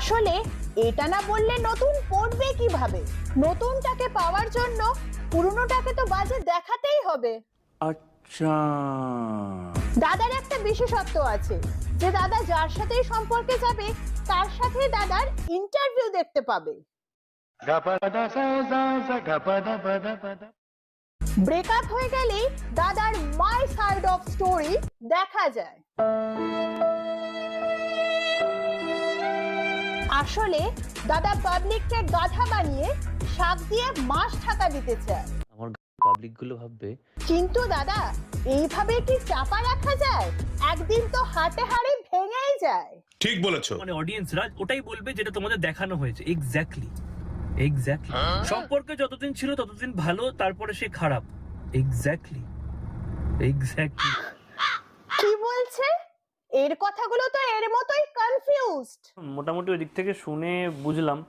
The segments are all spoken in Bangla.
আসলে এটা না বললে নতুন পড়বে কিভাবে? নতুনটাকে পাওয়ার জন্য পুরনোটাকে তো বাজে দেখাতেই হবে। আচ্ছা, দাদার একটা বিশেষত্ব আছে যে দাদা যার সাথেই সম্পর্কে যাবে তার সাথে দাদার ইন্টারভিউ দেখতে পাবে। ব্রেকআপ হয়ে গেলেই দাদার মাই সাইড অফ স্টোরি দেখা যায়। আসলে দাদা পাবলিককে গাধা বানিয়ে শাক দিয়ে মাছ ঢাকা দিতে চায়। আমার পাবলিক গুলো ভাববে কিন্তু দাদা এইভাবে কি চাপা রাখা যায়? একদিন তো হাটে হাড়ি ভেঙেই যায়। ঠিক বলেছো। মানে অডিয়েন্সরা ওটাই বলবে যেটা তোমাদের দেখানো হয়েছে। এক্স্যাক্টলি সম্পর্কে যতদিন ছিল ততদিন ভালো, তারপরে সে খারাপ। এক্স্যাক্টলি কি বলছে? এর কথাগুলো তো এর মতোই কনফিউজড। মোটামুটি ওই দিক থেকে শুনে বুঝলাম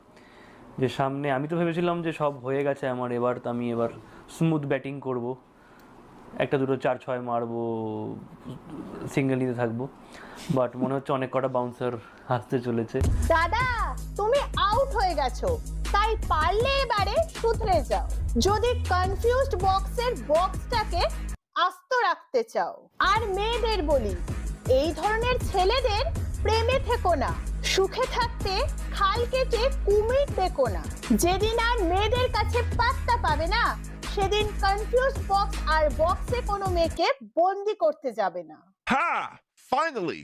যে সামনে, আমি তো ভেবেছিলাম যে সব হয়ে গেছে আমার, আমি এবার স্মুথ ব্যাটিং করব, একটা দুটো 4-6 মারবো, সিঙ্গেল নিতে থাকবো। বাট মনে হচ্ছে অনেক কটা বাউন্সার আসতে চলেছে। দাদা তুমি আউট হয়ে গেছো, তাই পারলে এবারে শুধরে যাও। যদি কনফিউজড বক্সের বক্সটাকে আস্ত রাখতে চাও। আর মেয়েদের বলি, এই ধরনের ছেলেদের প্রেমে থেকো না। সুখে থাকতে খাল কেটে কুমির দেখো না। যেদিন আর মেয়েদের কাছে পাত্তা পাবে না, সেদিন কনফিউজড বক্স আর বক্সে কোনো মেয়েকে বন্দি করতে যাবে না। হ্যাঁ, ফাইনালি।